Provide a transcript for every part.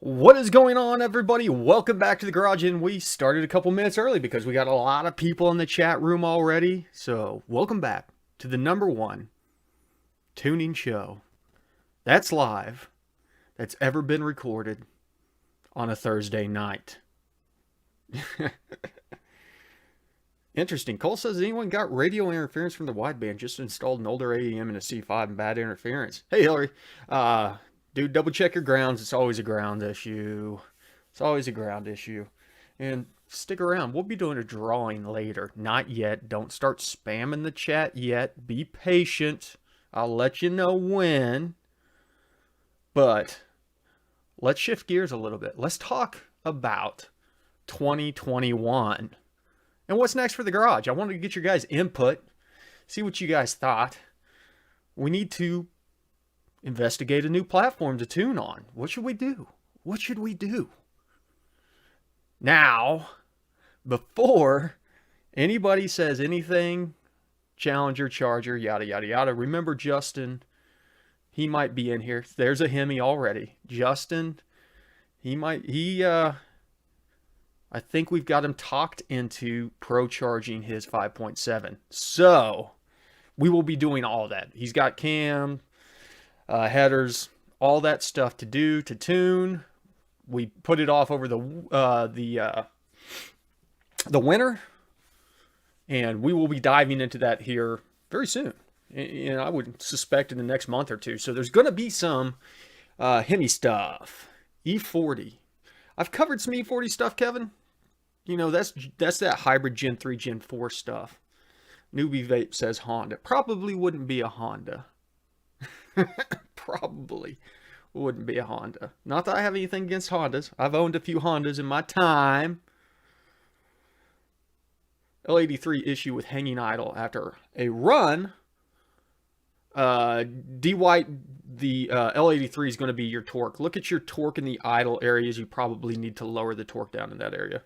What is going on, everybody? Welcome back to the garage, and we started a couple minutes early because we got a lot of people in the chat room already. So welcome back to the #1 tuning show that's live, that's ever been recorded on a Thursday night. Interesting. Cole says, anyone got radio interference from the wideband? Just installed an older AEM and a C5 and bad interference. Hey, Hillary. Dude, double check your grounds. It's always a ground issue. It's always a ground issue. And stick around. We'll be doing a drawing later. Not yet. Don't start spamming the chat yet. Be patient. I'll let you know when. But let's shift gears a little bit. Let's talk about 2021. And what's next for the garage? I wanted to get your guys' input. See what you guys thought. We need to investigate a new platform to tune on. What should we do? What should we do? Now, before anybody says anything, Challenger, Charger, yada, yada, yada, remember Justin, he might be in here. There's a Hemi already. Justin, I think we've got him talked into pro charging his 5.7. So, we will be doing all that. He's got cam, headers, all that stuff to do, to tune. We put it off over the winter, and we will be diving into that here very soon. And I would suspect in the next month or two. So there's going to be some Hemi stuff. E40. I've covered some E40 stuff, Kevin. You know, that's that hybrid Gen 3, Gen 4 stuff. Newbie Vape says Honda. Probably wouldn't be a Honda. Probably wouldn't be a Honda. Not that I have anything against Hondas. I've owned a few Hondas in my time. L83 issue with hanging idle after a run. D-White, the L83 is going to be your torque. Look at your torque in the idle areas. You probably need to lower the torque down in that area.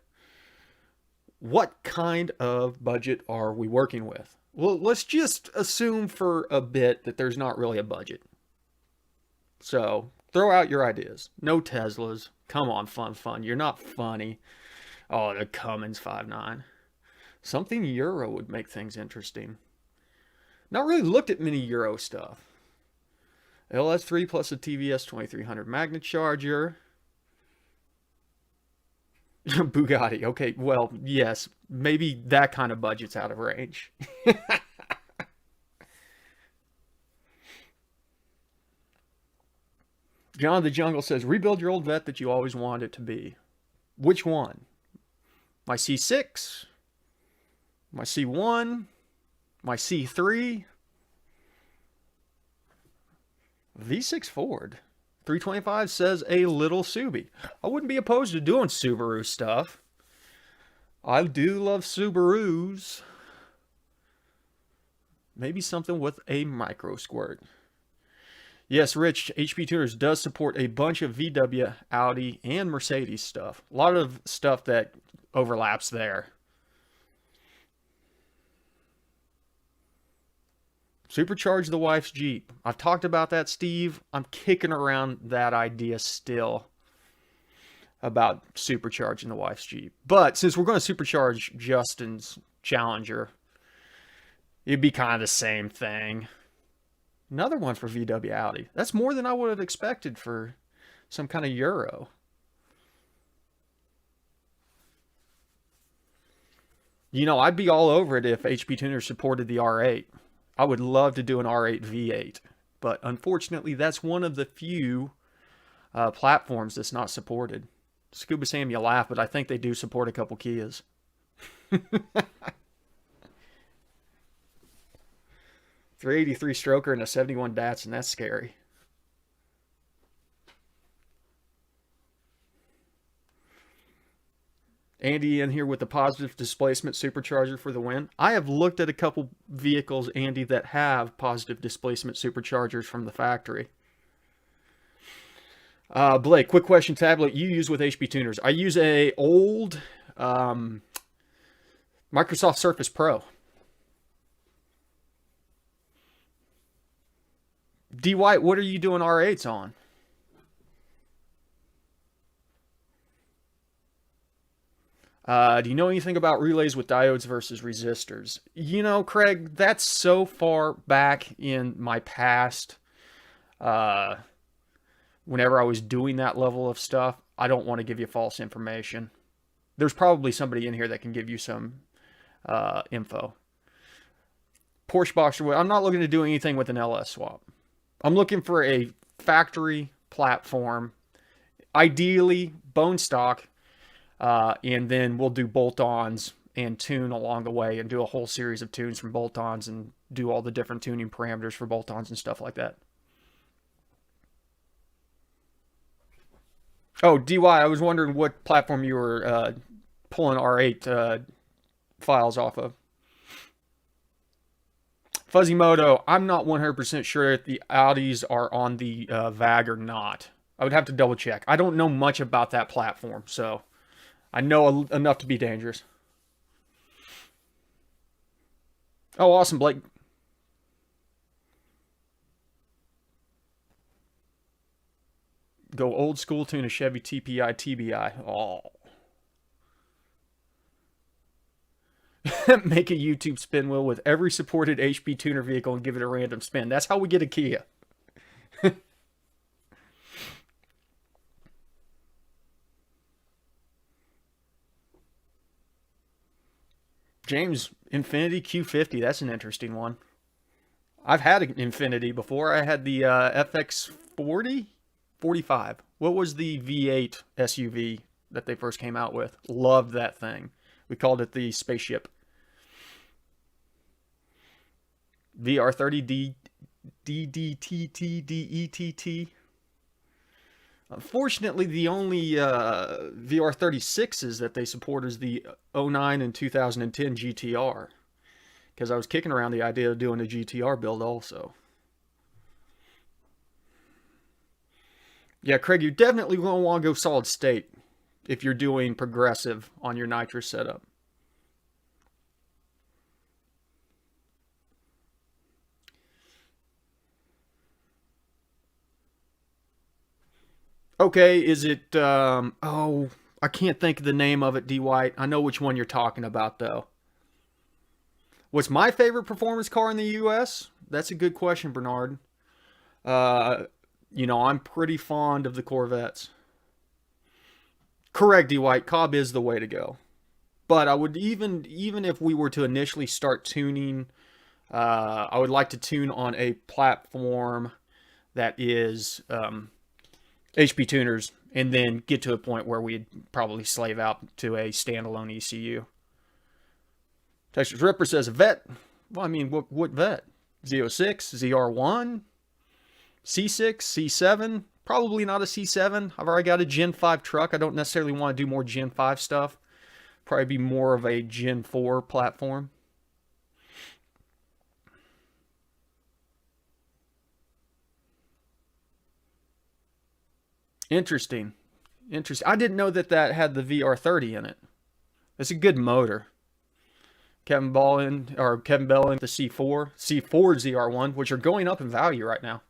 What kind of budget are we working with? Well, let's just assume for a bit that there's not really a budget. So, throw out your ideas. No Teslas. Come on, fun. You're not funny. Oh, the Cummins 5.9. Something Euro would make things interesting. Not really looked at many Euro stuff. LS3 plus a TVS 2300 magnet charger. Bugatti. Okay, well, yes. Maybe that kind of budget's out of range. John the Jungle says, rebuild your old vet that you always wanted it to be. Which one? My C6? My C1? My C3? V6 Ford. 325 says a little Subi. I wouldn't be opposed to doing Subaru stuff. I do love Subarus. Maybe something with a micro squirt. Yes, Rich, HP Tuners does support a bunch of VW, Audi, and Mercedes stuff. A lot of stuff that overlaps there. Supercharge the wife's Jeep. I've talked about that, Steve. I'm kicking around that idea still about supercharging the wife's Jeep. But since we're going to supercharge Justin's Challenger, it'd be kind of the same thing. Another one for VW Audi. That's more than I would have expected for some kind of Euro. You know, I'd be all over it if HP Tuner supported the R8. I would love to do an R8 V8. But unfortunately, that's one of the few platforms that's not supported. Scuba Sam, you laugh, but I think they do support a couple Kias. 383 stroker and a 71 Datsun. That's scary. Andy in here with the positive displacement supercharger for the win. I have looked at a couple vehicles, Andy, that have positive displacement superchargers from the factory. Blake, quick question. Tablet you use with HP Tuners? I use a old Microsoft Surface Pro. D. White, what are you doing R8s on? Do you know anything about relays with diodes versus resistors? You know, Craig, that's so far back in my past. Uh, Whenever I was doing that level of stuff, I don't want to give you false information. There's probably somebody in here that can give you some info. Porsche Boxer, I'm not looking to do anything with an LS swap. I'm looking for a factory platform, ideally bone stock, and then we'll do bolt-ons and tune along the way and do a whole series of tunes from bolt-ons and do all the different tuning parameters for bolt-ons and stuff like that. Oh, DY, I was wondering what platform you were pulling R8 files off of. Fuzzy Moto, I'm not 100% sure if the Audis are on the VAG or not. I would have to double check. I don't know much about that platform, so I know enough to be dangerous. Oh, awesome, Blake. Go old school, tune a Chevy TPI TBI. Oh. Make a YouTube spin wheel with every supported HP tuner vehicle and give it a random spin. That's how we get a Kia. James, Infinity Q50. That's an interesting one. I've had an Infinity before. I had the FX40, 45. What was the V8 SUV that they first came out with? Loved that thing. We called it the spaceship. VR30 DDTT. Unfortunately, the only VR36s that they support is the 09 and 2010 GTR. Because I was kicking around the idea of doing a GTR build also. Yeah, Craig, you're definitely going to want to go solid state if you're doing progressive on your nitrous setup. Okay, is it, oh, I can't think of the name of it, D. White. I know which one you're talking about, though. What's my favorite performance car in the U.S.? That's a good question, Bernard. Uh, I'm pretty fond of the Corvettes. Correct, D. White. Cobb is the way to go. But I would even if we were to initially start tuning, I would like to tune on a platform that is HP tuners, and then get to a point where we'd probably slave out to a standalone ECU. Texas Ripper says a vet. Well, I mean, what vet? Z06, ZR1, C6, C7. Probably not a C7. I've already got a Gen 5 truck. I don't necessarily want to do more Gen 5 stuff. Probably be more of a Gen 4 platform. Interesting. Interesting. I didn't know that had the VR30 in it. It's a good motor. Kevin Bell in the C4 ZR1, which are going up in value right now.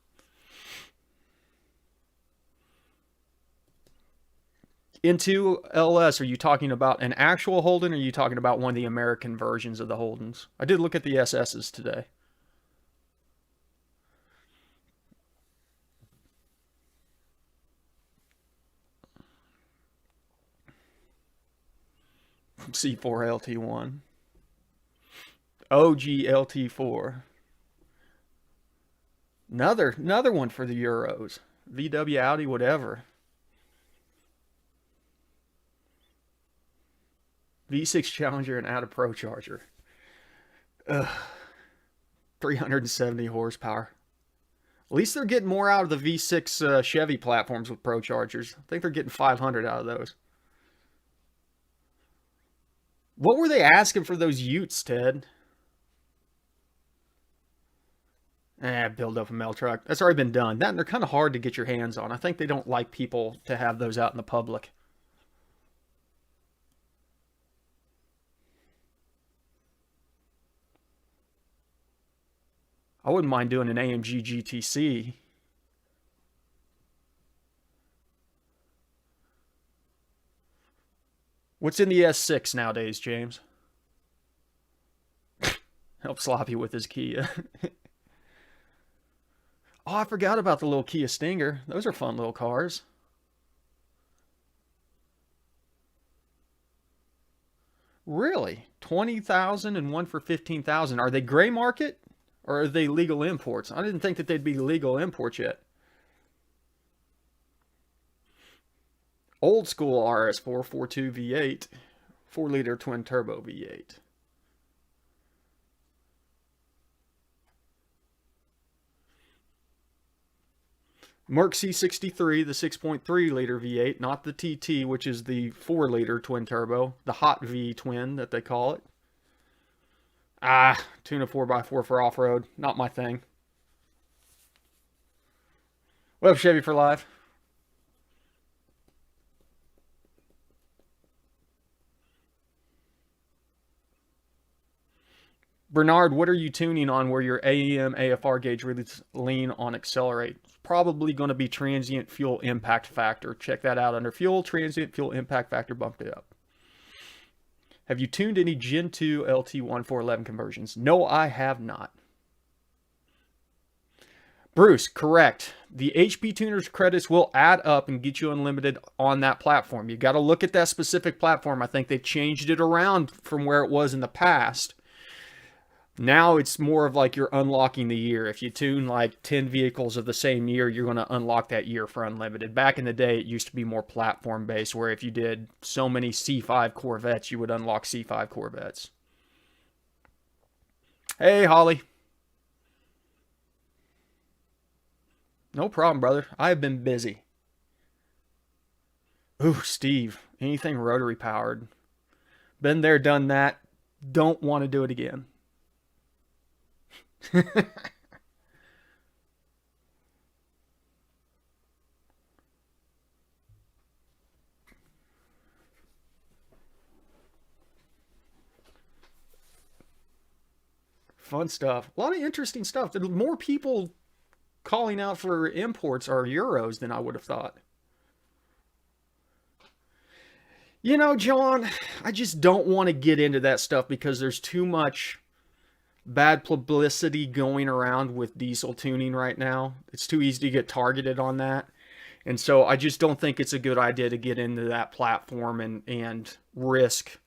Into LS, are you talking about an actual Holden, or are you talking about one of the American versions of the Holdens? I did look at the SSs today. C4 LT1. OG LT4. Another one for the Euros. VW, Audi, whatever. V6 Challenger and add a Pro Charger. Ugh. 370 horsepower. At least they're getting more out of the V6 Chevy platforms with Pro Chargers. I think they're getting 500 out of those. What were they asking for those Utes, Ted? Build up a mail truck. That's already been done. They're kind of hard to get your hands on. I think they don't like people to have those out in the public. I wouldn't mind doing an AMG GTC. What's in the S6 nowadays, James? Help Sloppy with his Kia. Oh, I forgot about the little Kia Stinger. Those are fun little cars. Really? 20,000 and one for 15,000. Are they gray market or are they legal imports? I didn't think that they'd be legal imports yet. Old school RS4 4.2 V8, 4-liter twin turbo V8. Merc C63, the 6.3 liter V8, not the TT, which is the 4-liter twin turbo, the hot V twin that they call it. Tune a 4x4 for off-road, not my thing. What up, Chevy for Life? Bernard, what are you tuning on where your AEM AFR gauge really lean on accelerate? It's probably going to be transient fuel impact factor. Check that out under fuel, transient fuel impact factor, bumped it up. Have you tuned any Gen 2 LT1411 conversions? No, I have not. Bruce, correct. The HP Tuners credits will add up and get you unlimited on that platform. You got to look at that specific platform. I think they've changed it around from where it was in the past. Now it's more of like you're unlocking the year. If you tune like 10 vehicles of the same year, you're going to unlock that year for unlimited. Back in the day, it used to be more platform based, where if you did so many C5 Corvettes, you would unlock C5 Corvettes. Hey, Holly. No problem, brother. I have been busy. Ooh, Steve. Anything rotary powered. Been there, done that. Don't want to do it again. Fun stuff. A lot of interesting stuff. More people calling out for imports are Euros than I would have thought. You know, John, I just don't want to get into that stuff because there's too much bad publicity going around with diesel tuning right now. It's too easy to get targeted on that. And so I just don't think it's a good idea to get into that platform and risk.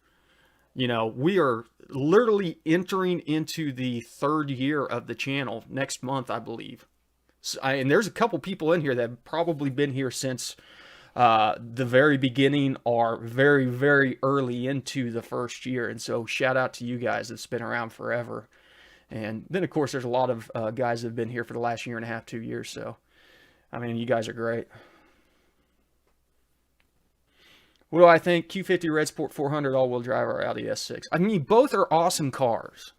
You know, we are literally entering into the 3rd year of the channel next month, I believe. And there's a couple people in here that have probably been here since the very beginning or very, very early into the 1st year. And so shout out to you guys that's been around forever. And then, of course, there's a lot of guys that have been here for the last year and a half, 2 years. So, I mean, you guys are great. What do I think? Q50 Red Sport 400 all-wheel drive or Audi S6? I mean, both are awesome cars.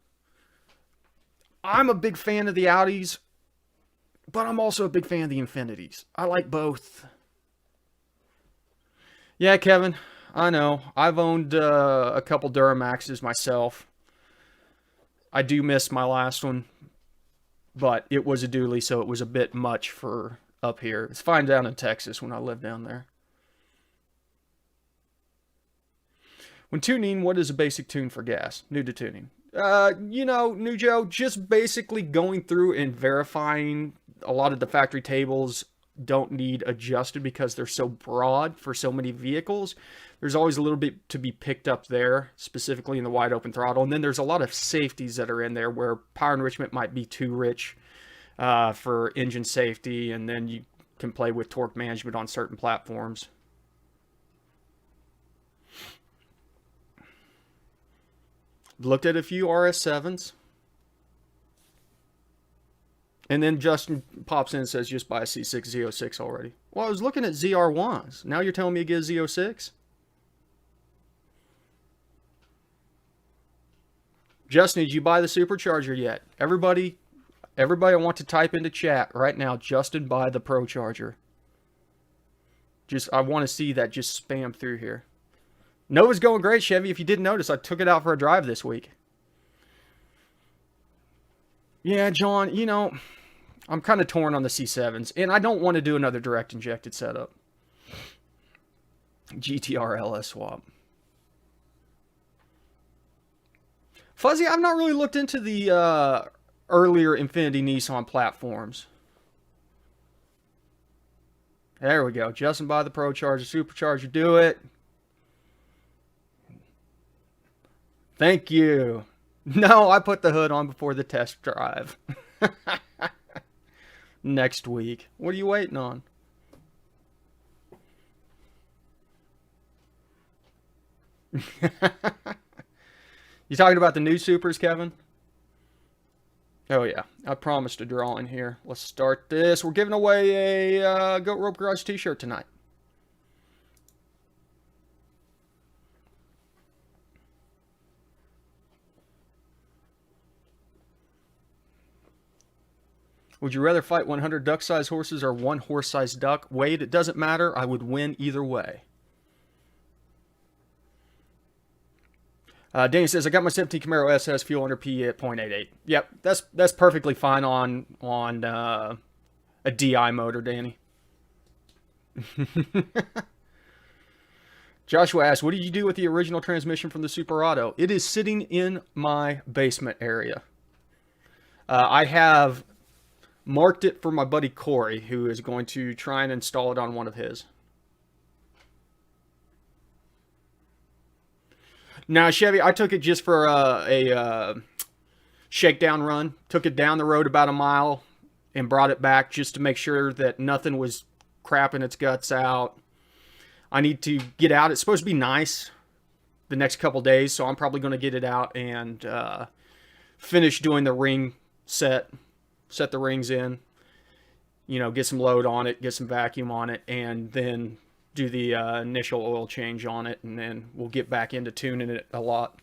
I'm a big fan of the Audis, but I'm also a big fan of the Infinities. I like both. Yeah, Kevin, I know. I've owned a couple Duramaxes myself. I do miss my last one, but it was a dually, so it was a bit much for up here. It's fine down in Texas when I lived down there. When tuning, what is a basic tune for gas? New to tuning. You know, New Joe, just basically going through and verifying a lot of the factory tables don't need adjusted because they're so broad for so many vehicles. There's always a little bit to be picked up there, specifically in the wide open throttle. And then there's a lot of safeties that are in there where power enrichment might be too rich for engine safety. And then you can play with torque management on certain platforms. Looked at a few RS7s. And then Justin pops in and says, just buy a C6 Z06 already. Well, I was looking at ZR1s. Now you're telling me to get a Z06? Justin, did you buy the supercharger yet? Everybody I want to type into chat right now, Justin, buy the Pro Charger. I want to see that just spam through here. Nova's going great, Chevy. If you didn't notice, I took it out for a drive this week. Yeah, John, you know, I'm kind of torn on the C7s, and I don't want to do another direct injected setup. GTR LS swap. Fuzzy, I've not really looked into the earlier Infiniti Nissan platforms. There we go. Justin by the ProCharger, Supercharger, do it. Thank you. No, I put the hood on before the test drive. Next week. What are you waiting on? You talking about the new Supers, Kevin? Oh yeah, I promised a drawing here. Let's start this. We're giving away a Goat Rope Garage t-shirt tonight. Would you rather fight 100 duck-sized horses or one horse-sized duck? Wade, it doesn't matter. I would win either way. Danny says, I got my 17 Camaro SS fuel under P at 0.88. Yep, that's perfectly fine on a DI motor, Danny. Joshua asks, what did you do with the original transmission from the Super Auto? It is sitting in my basement area. I have marked it for my buddy Corey, who is going to try and install it on one of his. Now, Chevy, I took it just for a shakedown run. Took it down the road about a mile and brought it back just to make sure that nothing was crapping its guts out. I need to get out. It's supposed to be nice the next couple days, so I'm probably going to get it out and finish doing the ring set the rings in, you know, get some load on it, get some vacuum on it, and then do the initial oil change on it, and then we'll get back into tuning it a lot.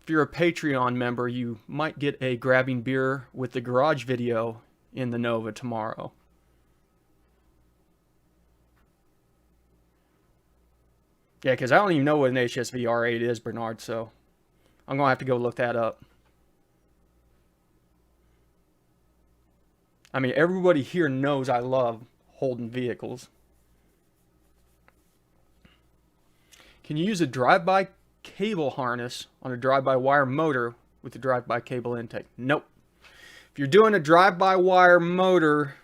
If you're a Patreon member, you might get a grabbing beer with the garage video in the Nova tomorrow. Yeah, because I don't even know what an HSV R8 is, Bernard, so I'm going to have to go look that up. I mean, everybody here knows I love Holden vehicles. Can you use a drive-by cable harness on a drive-by-wire motor with the drive-by cable intake? Nope. If you're doing a drive-by-wire motor,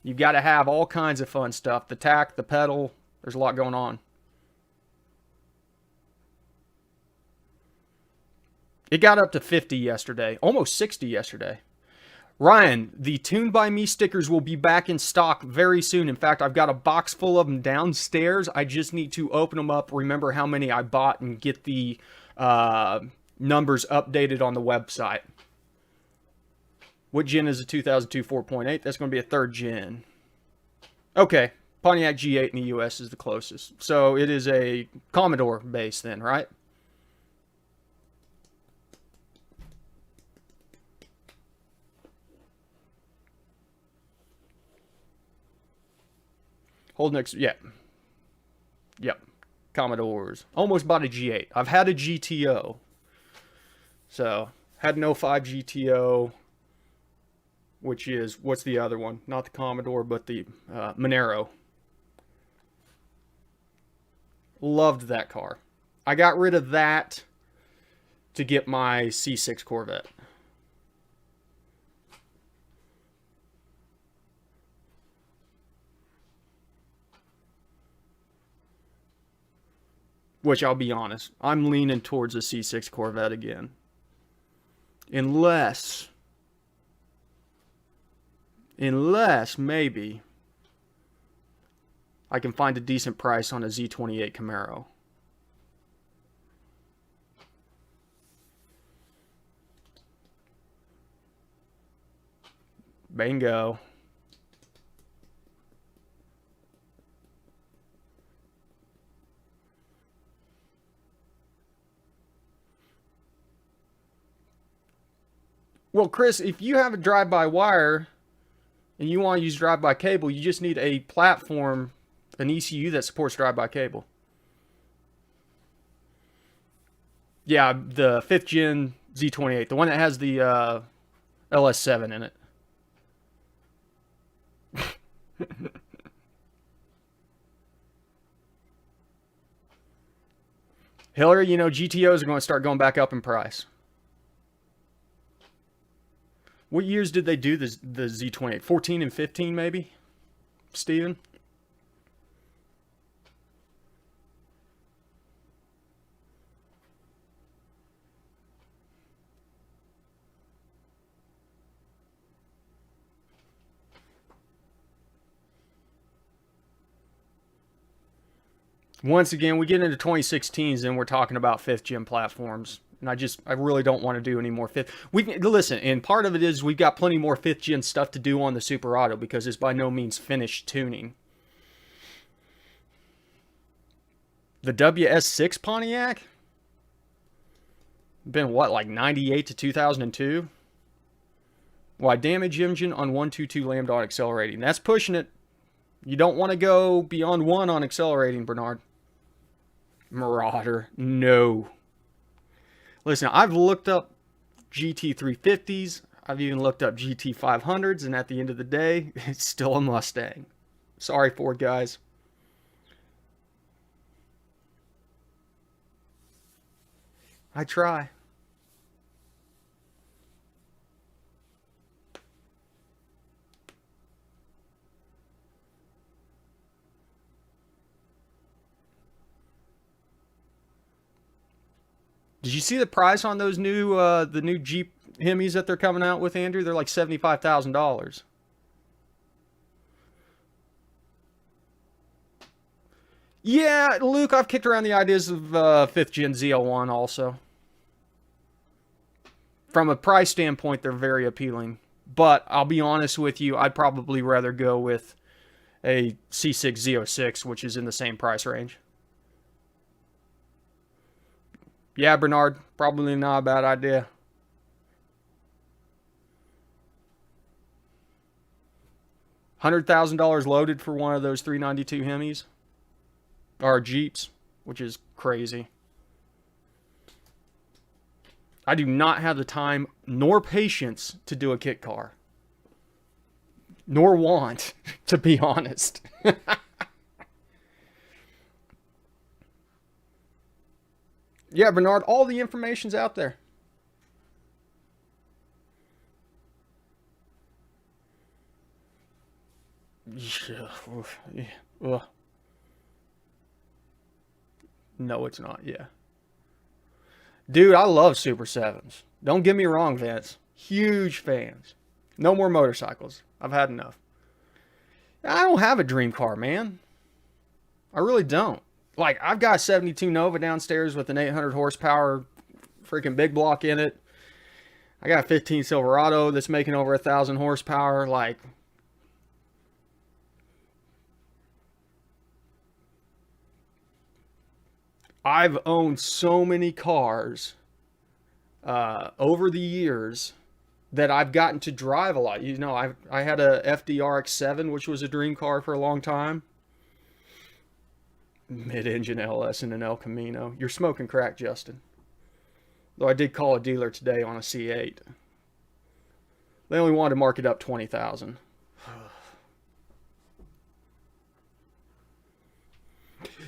you've got to have all kinds of fun stuff. The tack, the pedal, there's a lot going on. It got up to 50 yesterday, almost 60 yesterday. Ryan, the Tuned by Me stickers will be back in stock very soon. In fact, I've got a box full of them downstairs. I just need to open them up, remember how many I bought, and get the numbers updated on the website. What gen is a 2002 4.8? That's going to be a third gen. Okay, Pontiac G8 in the US is the closest. So it is a Commodore base then, right? Hold next, yeah. Yep. Commodores. Almost bought a G8. I've had a GTO. So, had an 05 GTO, which is, what's the other one? Not the Commodore, but the Monero. Loved that car. I got rid of that to get my C6 Corvette. Which, I'll be honest, I'm leaning towards a C6 Corvette again. Unless maybe I can find a decent price on a Z28 Camaro. Bingo. Well, Chris, if you have a drive-by-wire and you want to use drive-by cable, you just need a platform, an ECU that supports drive-by cable. Yeah, the 5th gen Z28, the one that has the LS7 in it. Hillary, you know, GTOs are going to start going back up in price. What years did they do the Z28? 14 and 15 maybe? Steven? Once again, we get into 2016s and we're talking about 5th gen platforms. And I really don't want to do any more 5th. Listen, and part of it is we've got plenty more 5th gen stuff to do on the Super Auto because it's by no means finished tuning. The WS6 Pontiac? Been what, like 98 to 2002? Why, damage engine on 122 lambda on accelerating. That's pushing it. You don't want to go beyond 1 on accelerating, Bernard. Marauder, no. Listen, I've looked up GT350s. I've even looked up GT500s, and at the end of the day, it's still a Mustang. Sorry, Ford guys. I try. Did you see the price on those new the new Jeep Hemis that they're coming out with, Andrew? They're like $75,000. Yeah, Luke, I've kicked around the ideas of 5th gen ZL1 also. From a price standpoint, they're very appealing. But I'll be honest with you, I'd probably rather go with a C6 Z06, which is in the same price range. Yeah, Bernard, probably not a bad idea. $100,000 loaded for one of those 392 Hemis or Jeeps, which is crazy. I do not have the time nor patience to do a kit car. Nor want, to be honest. Yeah, Bernard, all the information's out there. Yeah. No, it's not. Yeah. Dude, I love Super 7s. Don't get me wrong, Vince. Huge fans. No more motorcycles. I've had enough. I don't have a dream car, man. I really don't. Like, I've got a 72 Nova downstairs with an 800 horsepower freaking big block in it. I got a 15 Silverado that's making over 1,000 horsepower. Like, I've owned so many cars over the years that I've gotten to drive a lot. You know, I had a FDRX7, which was a dream car for a long time. Mid-engine LS in an El Camino. You're smoking crack, Justin. Though I did call a dealer today on a C8. They only wanted to mark it up 20,000.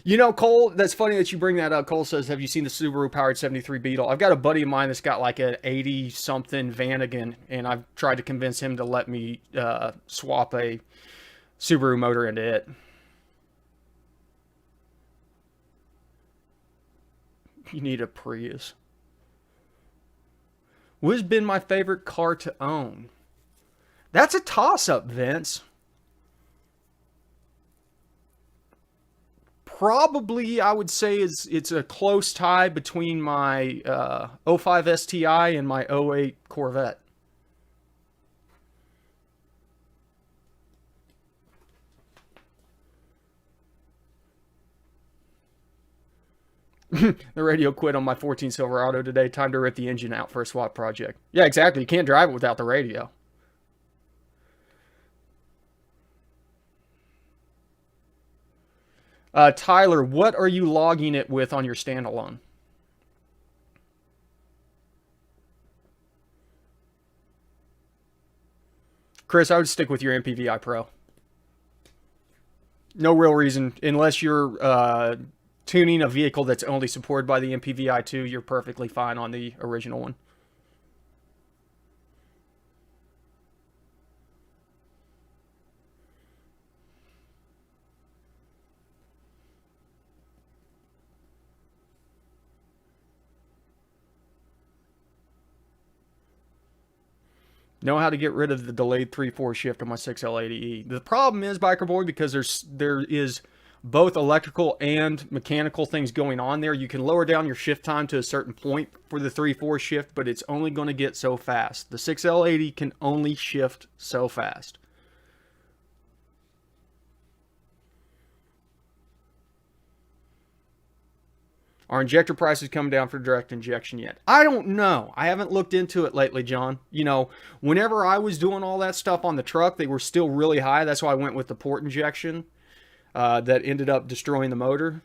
You know, Cole, that's funny that you bring that up. Cole says, have you seen the Subaru powered 73 Beetle? I've got a buddy of mine that's got like an 80-something Vanagon, and I've tried to convince him to let me swap a Subaru motor into it. You need a Prius. What has been my favorite car to own? That's a toss-up, Vince. Probably, I would say it's a close tie between my 05 STI and my 08 Corvette. The radio quit on my 14 Silverado today. Time to rip the engine out for a swap project. Yeah, exactly. You can't drive it without the radio. Tyler, what are you logging it with on your standalone? Chris, I would stick with your MPVI Pro. No real reason, unless you're tuning a vehicle that's only supported by the MPVI2, you're perfectly fine on the original one. Know how to get rid of the delayed 3/4 shift on my 6L80E. The problem is, Biker Boy, because there is both electrical and mechanical things going on there. You can lower down your shift time to a certain point for the 3/4 shift, but it's only going to get so fast. The 6L80 can only shift so fast. Are injector prices come down for direct injection yet? I don't know. I haven't looked into it lately, John. You know, whenever I was doing all that stuff on the truck, they were still really high. That's why I went with the port injection that ended up destroying the motor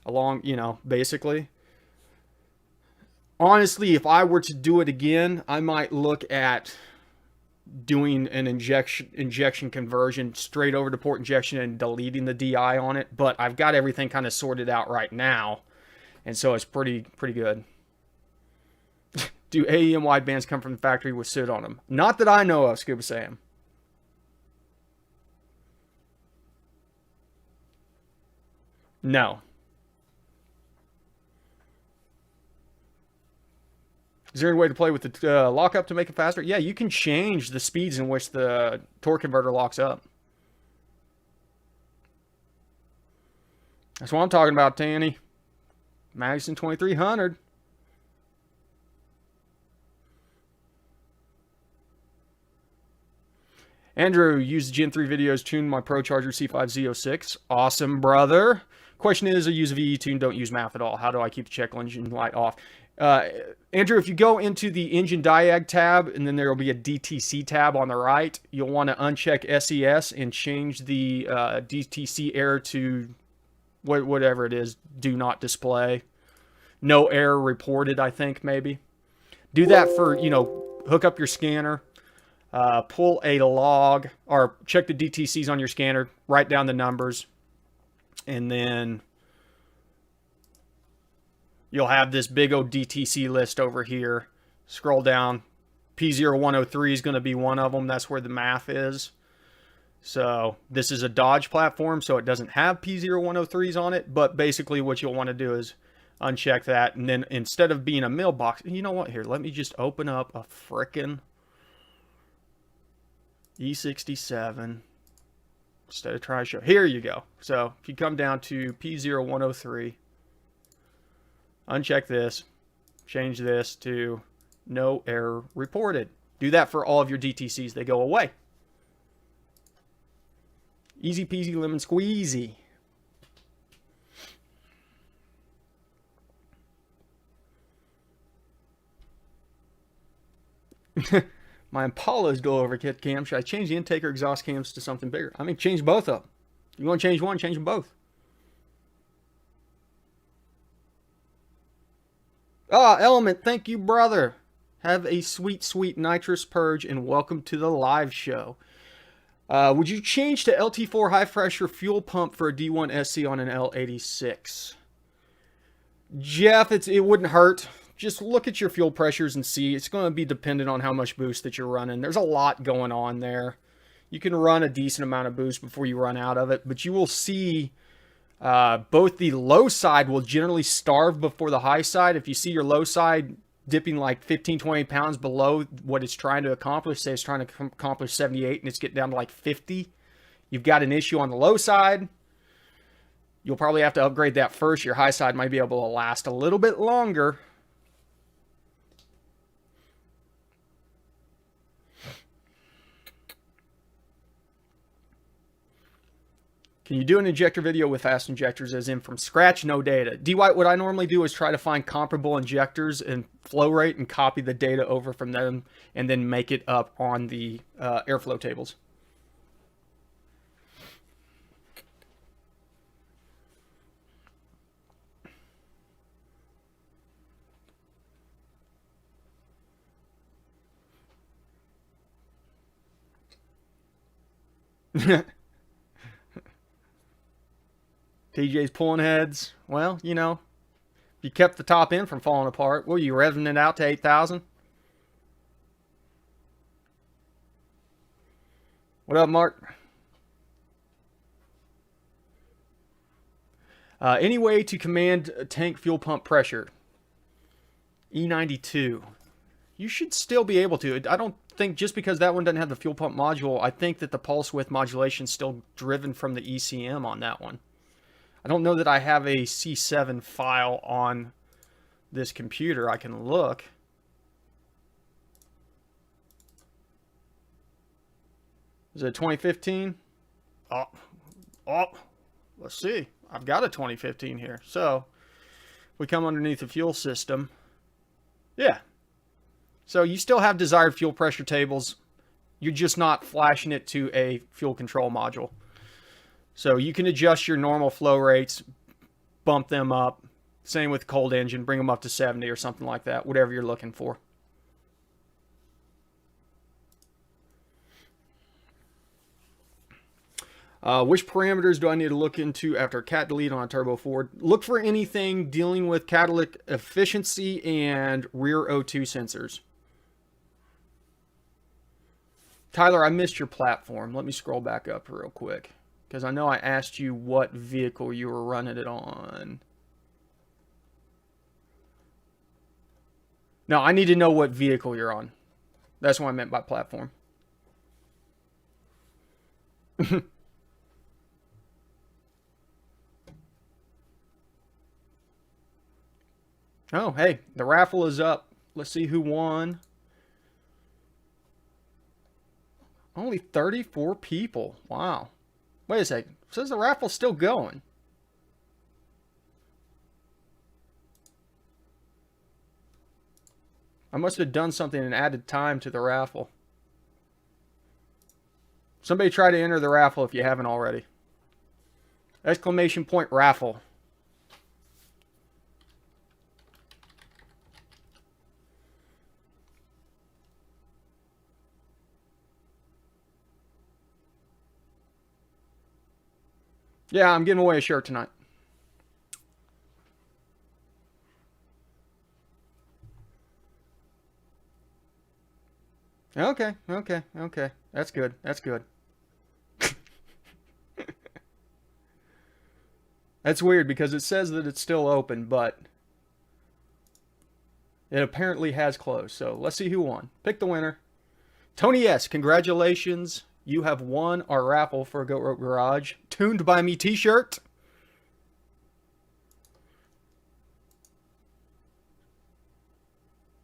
along, you know, basically. Honestly, if I were to do it again, I might look at doing an injection conversion straight over to port injection and deleting the DI on it. But I've got everything kind of sorted out right now. And so it's pretty good. Do AEM widebands come from the factory with soot on them? Not that I know of, Scuba Sam. No. Is there any way to play with the lockup to make it faster? Yeah, you can change the speeds in which the torque converter locks up. That's what I'm talking about, Tanny. Madison 2300. Andrew, use the Gen 3 videos, tune my Pro Charger C5Z06. Awesome, brother. Question is, I use a VE tune, don't use MAF at all. How do I keep the check engine light off? Andrew, if you go into the engine diag tab, and then there will be a DTC tab on the right, you'll want to uncheck SES and change the DTC error to whatever it is, do not display. No error reported, I think, maybe. Do that for, you know, hook up your scanner, pull a log, or check the DTCs on your scanner, write down the numbers, and then you'll have this big old DTC list over here. Scroll down. P0103 is going to be one of them. That's where the MAF is. So this is a Dodge platform, so it doesn't have P0103s on it. But basically what you'll want to do is uncheck that. And then instead of being a mailbox, you know what? Here, let me just open up a frickin' E67 instead of trying to show. Here you go. So if you come down to P0103, uncheck this, change this to no error reported. Do that for all of your DTCs. They go away. Easy peasy lemon squeezy. My Impalas go over kit cam. Should I change the intake or exhaust cams to something bigger? I mean, change both of them. You want to change one, change them both. Ah, Element, thank you, brother. Have a sweet, sweet nitrous purge and welcome to the live show. Would you change to LT4 high pressure fuel pump for a D1 SC on an L86? Jeff, it wouldn't hurt. Just look at your fuel pressures and see. It's going to be dependent on how much boost that you're running. There's a lot going on there. You can run a decent amount of boost before you run out of it, but you will see both the low side will generally starve before the high side. If you see your low side dipping like 15, 20 pounds below what it's trying to accomplish, say it's trying to accomplish 78 and it's getting down to like 50, you've got an issue on the low side. You'll probably have to upgrade that first. Your high side might be able to last a little bit longer. Can you do an injector video with fast injectors as in from scratch? No data. D-White, what I normally do is try to find comparable injectors and flow rate and copy the data over from them and then make it up on the airflow tables. TJ's pulling heads. Well, you know, you kept the top end from falling apart. What, you revving it out to 8,000? What up, Mark? Any way to command tank fuel pump pressure? E92. You should still be able to. I don't think just because that one doesn't have the fuel pump module, I think that the pulse width modulation is still driven from the ECM on that one. I don't know that I have a C7 file on this computer. I can look. Is it 2015? Oh, let's see. I've got a 2015 here. So we come underneath the fuel system. Yeah. So you still have desired fuel pressure tables. You're just not flashing it to a fuel control module. So you can adjust your normal flow rates, bump them up. Same with cold engine, bring them up to 70 or something like that, whatever you're looking for. Which parameters do I need to look into after cat delete on a turbo Ford? Look for anything dealing with catalytic efficiency and rear O2 sensors. Tyler, I missed your platform. Let me scroll back up real quick, because I know I asked you what vehicle you were running it on. No, I need to know what vehicle you're on. That's what I meant by platform. Oh, hey, the raffle is up. Let's see who won. Only 34 people. Wow. Wait a second. It says the raffle's still going. I must have done something and added time to the raffle. Somebody try to enter the raffle if you haven't already. Exclamation point raffle. Yeah, I'm giving away a shirt tonight. Okay. That's good. That's weird because it says that it's still open, but it apparently has closed. So let's see who won. Pick the winner. Tony S., congratulations. You have won our raffle for a Goat Rope Garage Tuned by Me t-shirt.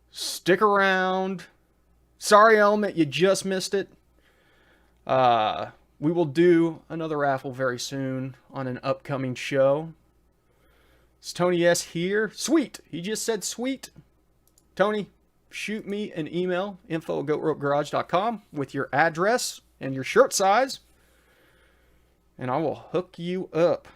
Stick around. Sorry, Element, you just missed it. We will do another raffle very soon on an upcoming show. It's Tony S. here. Sweet. He just said sweet. Tony, shoot me an email, info@goatropegarage.com, with your address and your shirt size, and I will hook you up.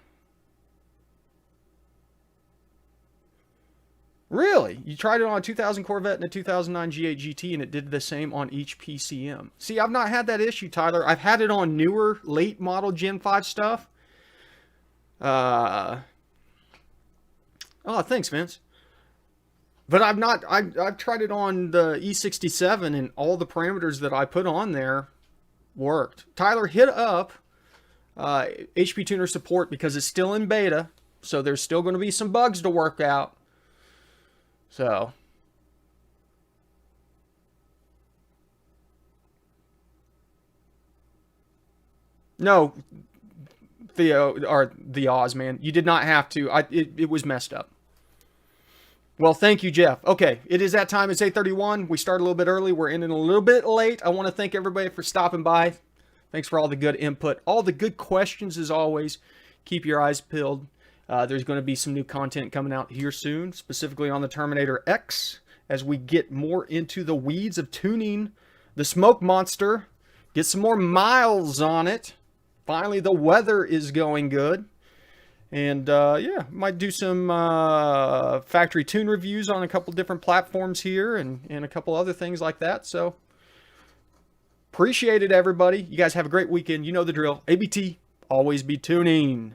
Really? You tried it on a 2000 Corvette and a 2009 G8 GT, and it did the same on each PCM. See, I've not had that issue, Tyler. I've had it on newer, late model Gen 5 stuff. Oh, thanks, Vince. But I've tried it on the E67, and all the parameters that I put on there worked. Tyler, hit up HP Tuner support because it's still in beta, so there's still going to be some bugs to work out. So no, Theo, or the Oz, man, you did not have to. It was messed up. Well, thank you, Jeff. Okay, it is that time. It's 8:31. We started a little bit early. We're ending a little bit late. I want to thank everybody for stopping by. Thanks for all the good input, all the good questions as always. Keep your eyes peeled. There's going to be some new content coming out here soon, specifically on the Terminator X, as we get more into the weeds of tuning the Smoke Monster, get some more miles on it. Finally, the weather is going good. And yeah, might do some factory tune reviews on a couple different platforms here and a couple other things like that. So appreciate it, everybody. You guys have a great weekend. You know the drill. ABT, always be tuning.